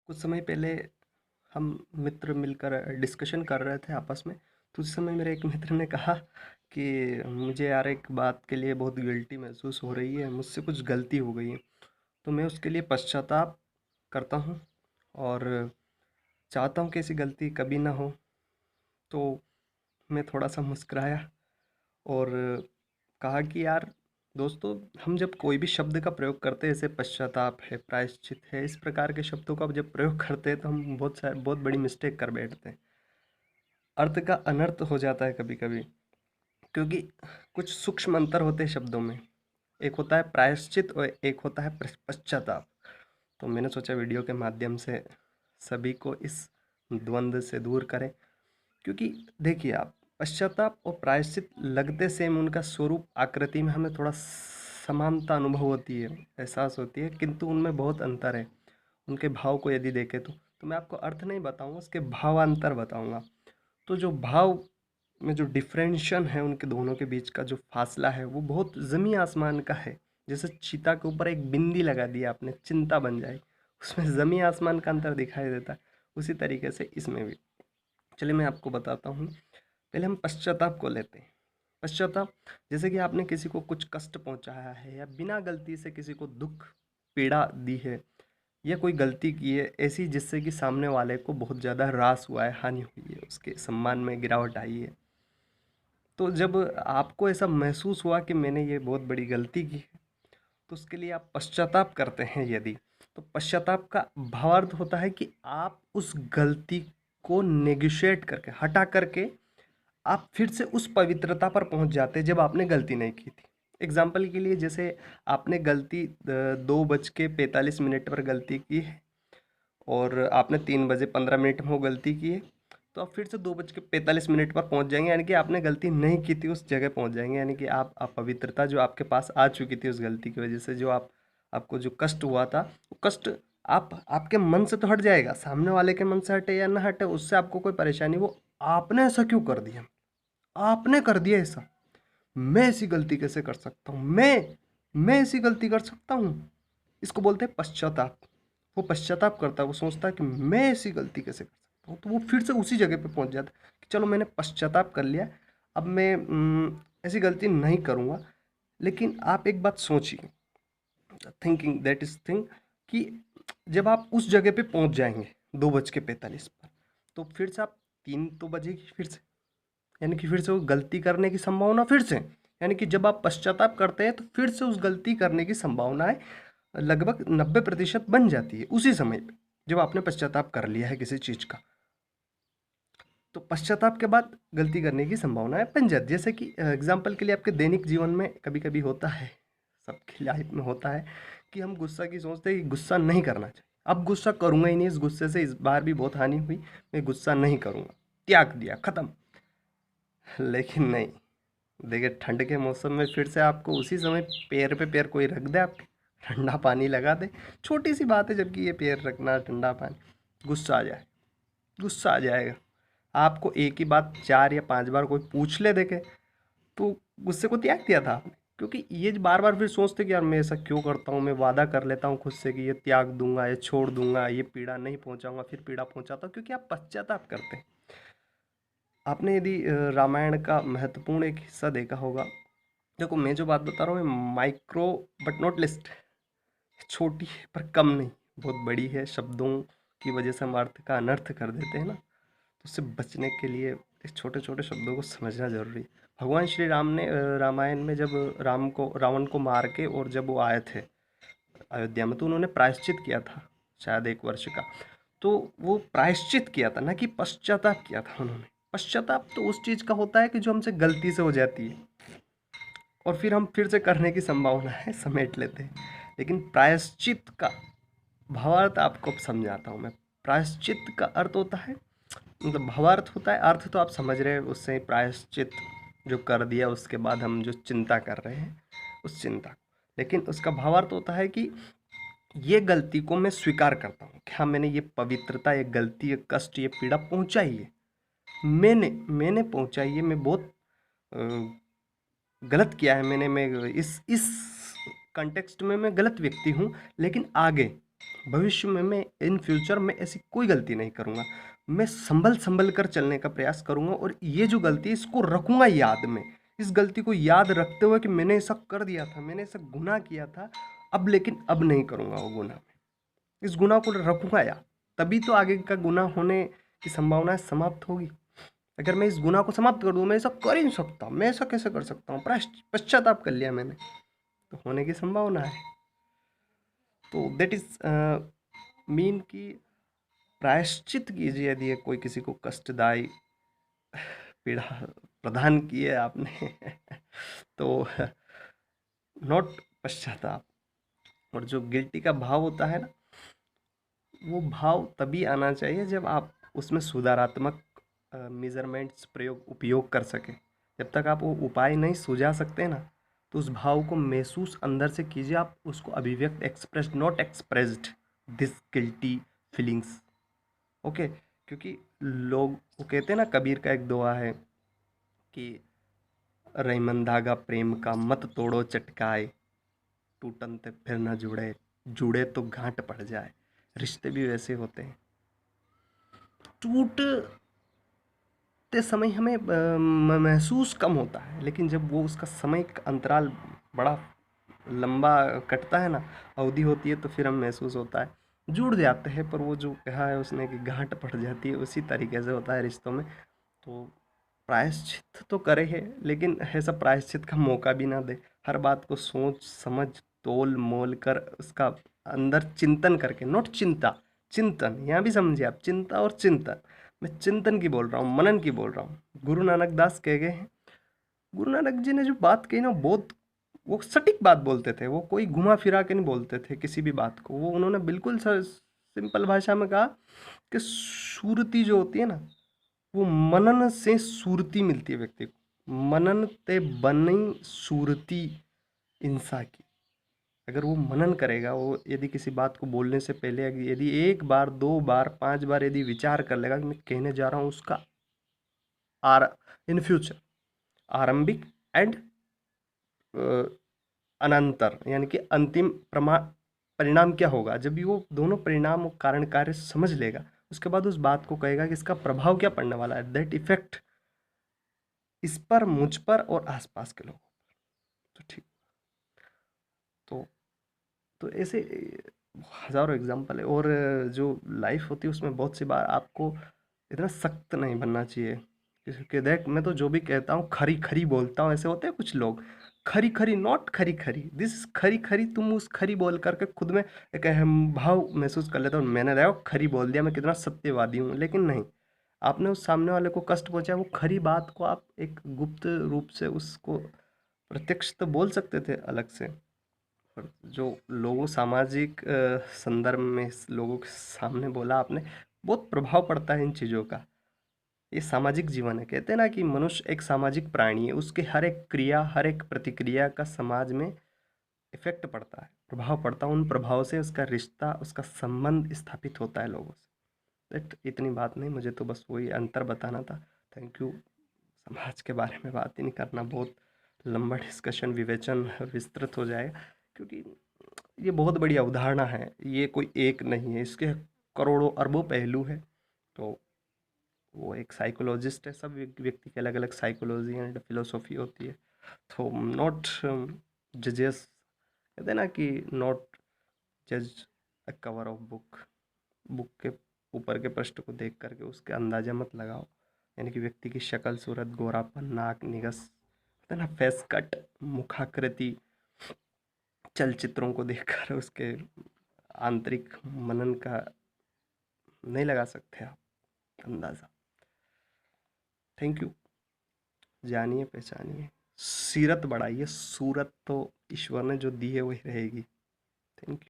कुछ समय पहले हम मित्र मिलकर डिस्कशन कर रहे थे आपस में। तो उस समय मेरे एक मित्र ने कहा कि मुझे यार एक बात के लिए बहुत गिल्टी महसूस हो रही है, मुझसे कुछ गलती हो गई है। तो मैं उसके लिए पश्चाताप करता हूँ और चाहता हूँ कि ऐसी गलती कभी ना हो। तो मैं थोड़ा सा मुस्कुराया और कहा कि यार दोस्तों, हम जब कोई भी शब्द का प्रयोग करते हैं, जैसे पश्चाताप है, प्रायश्चित है, इस प्रकार के शब्दों का जब प्रयोग करते हैं तो हम बहुत बड़ी मिस्टेक कर बैठते हैं। अर्थ का अनर्थ हो जाता है कभी कभी, क्योंकि कुछ सूक्ष्म अंतर होते हैं शब्दों में। एक होता है प्रायश्चित और एक होता है पश्चाताप। तो मैंने सोचा वीडियो के माध्यम से सभी को इस द्वंद्व से दूर करें। क्योंकि देखिए आप, पश्चाताप और प्रायश्चित लगते सेम, उनका स्वरूप आकृति में हमें थोड़ा समानता अनुभव होती है, एहसास होती है, किंतु उनमें बहुत अंतर है। उनके भाव को यदि देखें तो मैं आपको अर्थ नहीं बताऊंगा, उसके भावांतर बताऊंगा। तो जो भाव में जो डिफरेंशियल है, उनके दोनों के बीच का जो फासला है वो बहुत ज़मीन आसमान का है। जैसे चीता के ऊपर एक बिंदी लगा दी आपने, चिंता बन जाए, उसमें ज़मीन आसमान का अंतर दिखाई देता है। उसी तरीके से इसमें भी। चलिए मैं आपको बताता हूँ। पहले हम पश्चाताप को लेते हैं। पश्चाताप, जैसे कि आपने किसी को कुछ कष्ट पहुंचाया है या बिना गलती से किसी को दुख पीड़ा दी है, या कोई गलती की है ऐसी जिससे कि सामने वाले को बहुत ज़्यादा ह्रास हुआ है, हानि हुई है, उसके सम्मान में गिरावट आई है। तो जब आपको ऐसा महसूस हुआ कि मैंने ये बहुत बड़ी गलती की है, तो उसके लिए आप पश्चाताप करते हैं यदि, तो पश्चाताप का भावार्थ होता है कि आप उस गलती को नेगोशिएट करके, हटा करके, आप फिर से उस पवित्रता पर पहुंच जाते हैं जब आपने गलती नहीं की थी। एग्जाम्पल के लिए, जैसे आपने गलती 2:45 पर गलती की है और आपने 3:15 में वो गलती की है, तो आप फिर से 2:45 पर पहुंच जाएंगे, यानी कि आपने गलती नहीं की थी उस जगह पहुंच जाएंगे। यानी कि आप अपवित्रता जो आपके पास आ चुकी थी उस गलती की वजह से, जो आपको जो कष्ट हुआ था, वो कष्ट आपके मन से तो हट जाएगा। सामने वाले के मन से हटे या ना हटे, उससे आपको कोई परेशानी, वो आपने ऐसा क्यों कर दिया, आपने कर दिया ऐसा, मैं ऐसी गलती कैसे कर सकता हूँ, मैं ऐसी गलती कर सकता हूँ। इसको बोलते हैं पश्चाताप। वो पश्चाताप करता है, वो सोचता है कि मैं ऐसी गलती कैसे कर सकता हूँ। तो वो फिर से उसी जगह पे पहुंच जाता है कि चलो मैंने पश्चाताप कर लिया, अब मैं ऐसी गलती नहीं करूँगा। लेकिन आप एक बात सोचिए, थिंकिंग दैट इज थिंग, कि जब आप उस जगह पे पहुंच जाएंगे 2:45 पर, तो फिर से आप 3 तो बजेगी फिर से, यानी कि फिर से वो गलती करने की संभावना फिर से, यानी कि जब आप पश्चाताप करते हैं तो फिर से उस गलती करने की संभावनाएं लगभग 90% बन जाती है उसी समय पे, जब आपने पश्चाताप कर लिया है किसी चीज का। तो पश्चाताप के बाद गलती करने की संभावनाएं बन जाती है। जैसे कि एग्जाम्पल के लिए, आपके दैनिक जीवन में कभी कभी होता है, सबकी लाइफ में होता है, कि हम गुस्सा की सोचते हैं कि गुस्सा नहीं करना चाहिए, अब गुस्सा करूंगा ही नहीं, इस गुस्से से इस बार भी बहुत हानि हुई, मैं गुस्सा नहीं करूंगा, त्याग दिया, खत्म। लेकिन नहीं, देखिए ठंड के मौसम में फिर से आपको उसी समय पैर पे पैर कोई रख दे, आपके ठंडा पानी लगा दे, छोटी सी बात है, जबकि ये पैर रखना, ठंडा पानी, गुस्सा आ जाए, गुस्सा आ जाएगा। आपको एक ही बात 4 या 5 बार कोई पूछ ले देखे, तो गुस्से को त्याग दिया था आपने। क्योंकि ये बार बार फिर सोचते कि यार मैं ऐसा क्यों करता हूँ, मैं वादा कर लेता हूँ खुद से कि ये त्याग दूंगा, ये छोड़ दूंगा, ये पीड़ा नहीं पहुंचाऊंगा, फिर पीड़ा पहुंचाता हूँ, क्योंकि आप पश्चाताप करते हैं। आपने यदि रामायण का महत्वपूर्ण एक हिस्सा देखा होगा, देखो मैं जो बात बता रहा हूँ माइक्रो बट नॉट लिस्ट, छोटी है पर कम नहीं, बहुत बड़ी है। शब्दों की वजह से हम अर्थ का अनर्थ कर देते हैं ना, तो उससे बचने के लिए इस छोटे छोटे शब्दों को समझना जरूरी है। भगवान श्री राम ने रामायण में जब रावण को मार के और जब वो आए थे अयोध्या में, तो उन्होंने प्रायश्चित किया था शायद 1 वर्ष का। तो वो प्रायश्चित किया था, ना कि पश्चाताप किया था उन्होंने। पश्चाताप तो उस चीज का होता है कि जो हमसे गलती से हो जाती है और फिर हम फिर से करने की संभावना है, समेट लेते हैं। लेकिन प्रायश्चित का भावार्थ आपको अब समझाता हूँ मैं। प्रायश्चित का अर्थ होता है, मतलब भावार्थ होता है, अर्थ तो आप समझ रहे हैं, उससे ही प्रायश्चित जो कर दिया उसके बाद हम जो चिंता कर रहे हैं उस चिंता। लेकिन उसका भावार्थ होता है कि ये गलती को मैं स्वीकार करता हूँ कि हाँ, मैंने ये पवित्रता, ये गलती, ये कष्ट, ये पीड़ा पहुंचाई है, मैंने मैंने पहुंचाई है, मैं बहुत अ, गलत किया है मैंने, मैं इस कंटेक्स्ट में मैं गलत व्यक्ति हूँ। लेकिन आगे भविष्य में मैं इन फ्यूचर में ऐसी कोई गलती नहीं करूँगा। मैं संभल कर चलने का प्रयास करूँगा और ये जो गलती है इसको रखूँगा याद में। इस गलती को याद रखते हुए कि मैंने ऐसा कर दिया था, मैंने ऐसा गुनाह किया था, अब लेकिन अब नहीं करूँगा वो गुनाह मैं। इस गुनाह को रखूँगा याद, तभी तो आगे का गुनाह होने की संभावना समाप्त होगी। अगर मैं इस गुनाह को समाप्त कर दूँ, मैं ऐसा कर ही नहीं सकता, मैं ऐसा कैसे कर सकता हूँ, पश्चाताप कर लिया मैंने, तो होने की संभावना है। तो दैट इज मीन कि प्रायश्चित कीजिए यदि ये कोई किसी को कष्टदायी पीड़ा प्रदान की है आपने तो नॉट पश्चाताप। और जो गिल्टी का भाव होता है ना, वो भाव तभी आना चाहिए जब आप उसमें सुधारात्मक मेजरमेंट्स उपयोग कर सकें। जब तक आप वो उपाय नहीं सुझा सकते ना, तो उस भाव को महसूस अंदर से कीजिए, आप उसको अभिव्यक्त, expressed not expressed, this guilty feelings. Okay, क्योंकि लोग वो कहते हैं ना, कबीर का एक दोहा है कि रहीमन धागा प्रेम का मत तोड़ो चटकाए, टूटन ते फिर न जुड़े, जुड़े तो गांठ पड़ जाए। रिश्ते भी वैसे होते हैं, टूटते समय हमें महसूस कम होता है, लेकिन जब वो उसका समय का अंतराल बड़ा लंबा कटता है ना, अवधि होती है, तो फिर हम महसूस होता है, जुड़ जाते हैं। पर वो जो कहा है उसने कि गांठ पड़ जाती है, उसी तरीके से होता है रिश्तों में। तो प्रायश्चित तो करे है, लेकिन ऐसा प्रायश्चित का मौका भी ना दे। हर बात को सोच समझ तोल मोल कर उसका अंदर चिंतन करके, नॉट चिंता, चिंतन, यहाँ भी समझिए आप, चिंता और चिंतन, मैं चिंतन की बोल रहा हूँ, मनन की बोल रहा हूँ। गुरु नानक दास कह गए हैं, गुरु नानक जी ने जो बात कही ना, बहुत वो सटीक बात बोलते थे, वो कोई घुमा फिरा के नहीं बोलते थे किसी भी बात को। वो उन्होंने बिल्कुल सिंपल भाषा में कहा कि सुरती जो होती है ना, वो मनन से सुरती मिलती है व्यक्ति को। मनन ते बनी सुरती इंसान की। अगर वो मनन करेगा, वो यदि किसी बात को बोलने से पहले यदि एक बार, दो बार, 5 बार यदि विचार कर लेगा कि मैं कहने जा रहा हूँ उसका आर इन फ्यूचर आरंभिक एंड अनंतर, यानी कि अंतिम परिणाम क्या होगा, जब भी वो दोनों परिणाम और कारण कार्य समझ लेगा, उसके बाद उस बात को कहेगा कि इसका प्रभाव क्या पड़ने वाला है, दैट इफेक्ट इस पर, मुझ पर और आसपास के लोगों पर। तो ठीक, तो ऐसे हज़ारों एग्जाम्पल है। और जो लाइफ होती है उसमें बहुत सी बार आपको इतना सख्त नहीं बनना चाहिए, क्योंकि देख मैं तो जो भी कहता हूँ खरी खरी बोलता हूँ। ऐसे होते हैं कुछ लोग, खरी खरी नॉट खरी खरी, दिस इज खरी खरी। तुम उस खरी बोल करके खुद में एक अहम भाव महसूस कर लेते हो, मैंने देखो खरी बोल दिया, मैं कितना सत्यवादी हूँ। लेकिन नहीं, आपने उस सामने वाले को कष्ट पहुंचाया। वो खरी बात को आप एक गुप्त रूप से उसको प्रत्यक्ष तो बोल सकते थे अलग से, पर जो लोगों सामाजिक संदर्भ में लोगों के सामने बोला आपने, बहुत प्रभाव पड़ता है इन चीज़ों का। ये सामाजिक जीवन है, कहते हैं ना कि मनुष्य एक सामाजिक प्राणी है, उसके हर एक क्रिया, हर एक प्रतिक्रिया का समाज में इफेक्ट पड़ता है, प्रभाव पड़ता है। उन प्रभाव से उसका रिश्ता, उसका संबंध स्थापित होता है लोगों से। इतनी बात नहीं, मुझे तो बस वही अंतर बताना था। Thank you. समाज के बारे में बात ही नहीं करना, बहुत लंबा डिस्कशन, विवेचन विस्तृत हो जाएगा, क्योंकि ये बहुत बड़ी अवधारणा है, ये कोई एक नहीं है, इसके करोड़ों अरबों पहलू है। तो वो एक साइकोलॉजिस्ट है, सब व्यक्ति की अलग अलग साइकोलॉजी एंड फिलोसॉफी होती है। तो नॉट जजेस, कहते हैं ना कि नॉट जज अ कवर ऑफ बुक, बुक के ऊपर के पृष्ठ को देख करके उसके अंदाजा मत लगाओ। यानी कि व्यक्ति की शक्ल सूरत, गोरापन, नाक, निगस, कहते हैं ना फेस कट, मुखाकृति, चलचित्रों को देखकर उसके आंतरिक मनन का नहीं लगा सकते आप अंदाज़ा। Thank you. जानिए पहचानिए, सीरत बढ़ाइए, सूरत तो ईश्वर ने जो दी है वही रहेगी। Thank you.